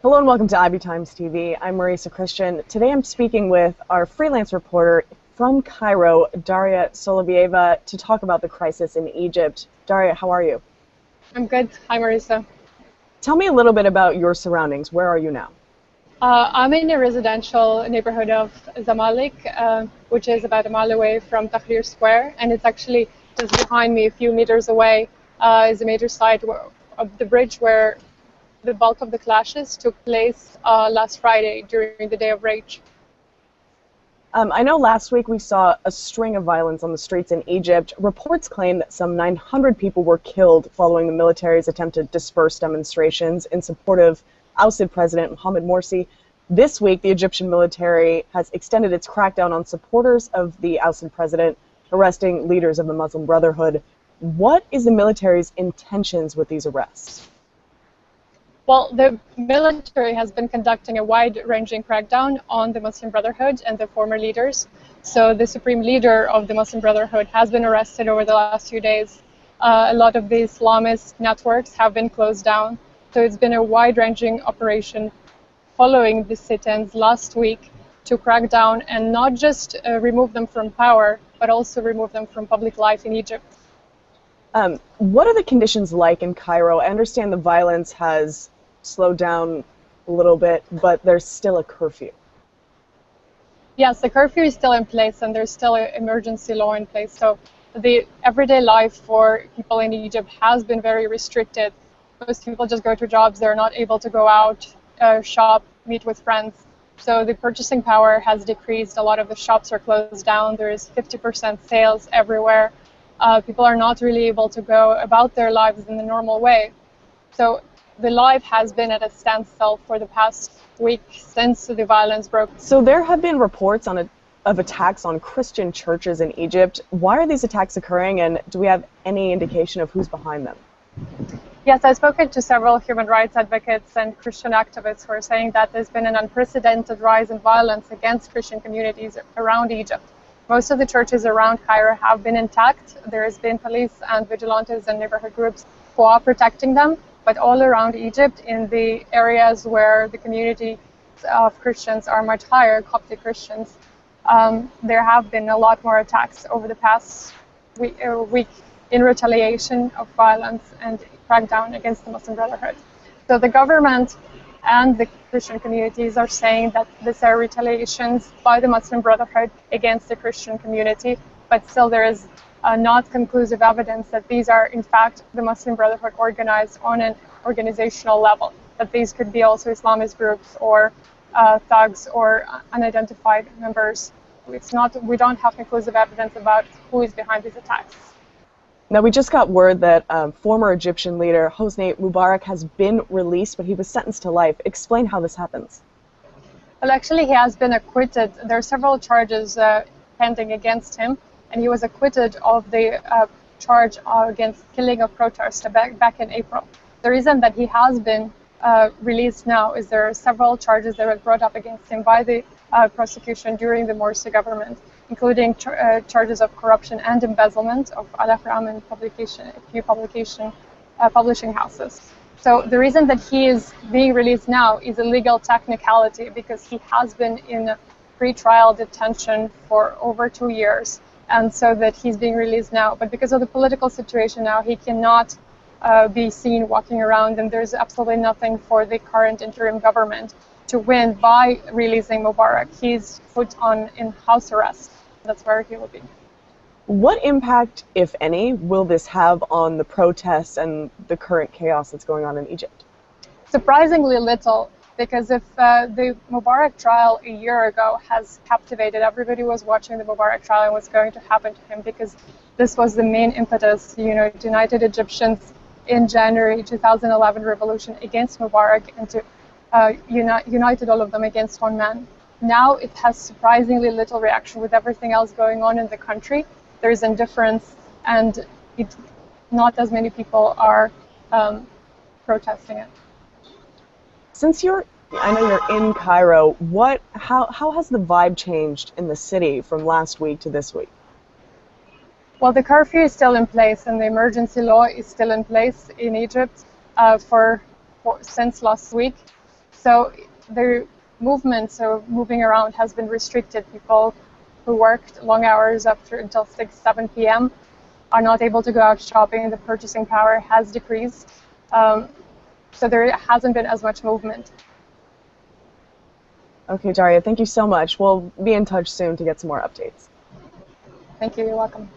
Hello and welcome to IB Times TV. I'm Marisa Christian. Today I'm speaking with our freelance reporter from Cairo, Daria Solovieva, to talk about the crisis in Egypt. Daria, how are you? I'm good. Hi, Marisa. Tell me a little bit about your surroundings. Where are you now? I'm in a residential neighborhood of Zamalek, which is about a mile away from Tahrir Square, and it's actually just behind me, a few meters away, is a major site of the bridge where the bulk of the clashes took place last Friday during the Day of Rage. I know last week we saw a string of violence on the streets in Egypt. Reports claim that some 900 people were killed following the military's attempt to disperse demonstrations in support of ousted President Mohamed Morsi. This week, the Egyptian military has extended its crackdown on supporters of the ousted president, arresting leaders of the Muslim Brotherhood. What is the military's intentions with these arrests? Well, the military has been conducting a wide-ranging crackdown on the Muslim Brotherhood and the former leaders. So the supreme leader of the Muslim Brotherhood has been arrested over the last few days. A lot of the Islamist networks have been closed down. So it's been a wide-ranging operation following the sit-ins last week to crack down and not just remove them from power, but also remove them from public life in Egypt. What are the conditions like in Cairo? I understand the violence has slowed down a little bit, but there's still a curfew. Yes, the curfew is still in place and there's still an emergency law in place. So the everyday life for people in Egypt has been very restricted. Most people just go to jobs, they're not able to go out, shop, meet with friends. So the purchasing power has decreased. A lot of the shops are closed down. There is 50% sales everywhere. People are not really able to go about their lives in the normal way. So the life has been at a standstill for the past week since the violence broke. So there have been reports of attacks on Christian churches in Egypt. Why are these attacks occurring, and do we have any indication of who's behind them? Yes, I've spoken to several human rights advocates and Christian activists who are saying that there's been an unprecedented rise in violence against Christian communities around Egypt. Most of the churches around Cairo have been intact. There has been police and vigilantes and neighborhood groups who are protecting them, but all around Egypt, in the areas where the community of Christians are much higher, Coptic Christians, there have been a lot more attacks over the past week in retaliation of violence and crackdown against the Muslim Brotherhood. So the government and the Christian communities are saying that these are retaliations by the Muslim Brotherhood against the Christian community, but still there is not conclusive evidence that these are in fact the Muslim Brotherhood organized on an organizational level, that these could be also Islamist groups or thugs or unidentified members. We don't have conclusive evidence about who is behind these attacks. Now, we just got word that former Egyptian leader Hosni Mubarak has been released, but he was sentenced to life. Explain how this happens. Well, actually, he has been acquitted. There are several charges pending against him, and he was acquitted of the charge against killing of protesters back in April. The reason that he has been released now is there are several charges that were brought up against him by the prosecution during the Morsi government, including charges of corruption and embezzlement of Al-Ahram and a few publishing houses. So the reason that he is being released now is a legal technicality because he has been in pre-trial detention for over 2 years, and so that he's being released now. But because of the political situation now, he cannot be seen walking around, and there's absolutely nothing for the current interim government to win by releasing Mubarak. He's put in house arrest. That's where he will be. What impact, if any, will this have on the protests and the current chaos that's going on in Egypt? Surprisingly little, because if the Mubarak trial a year ago has captivated, everybody was watching the Mubarak trial and what's going to happen to him, because this was the main impetus, united Egyptians in January 2011 revolution against Mubarak and to united all of them against one man. Now it has surprisingly little reaction with everything else going on in the country. There is indifference, and not as many people are protesting it. Since I know you're in Cairo, how has the vibe changed in the city from last week to this week? Well, the curfew is still in place, and the emergency law is still in place in Egypt since last week. So the movement, so moving around, has been restricted. People who worked long hours up through until 6, 7 p.m. are not able to go out shopping. The purchasing power has decreased. So there hasn't been as much movement. Okay, Daria, thank you so much. We'll be in touch soon to get some more updates. Thank you. You're welcome.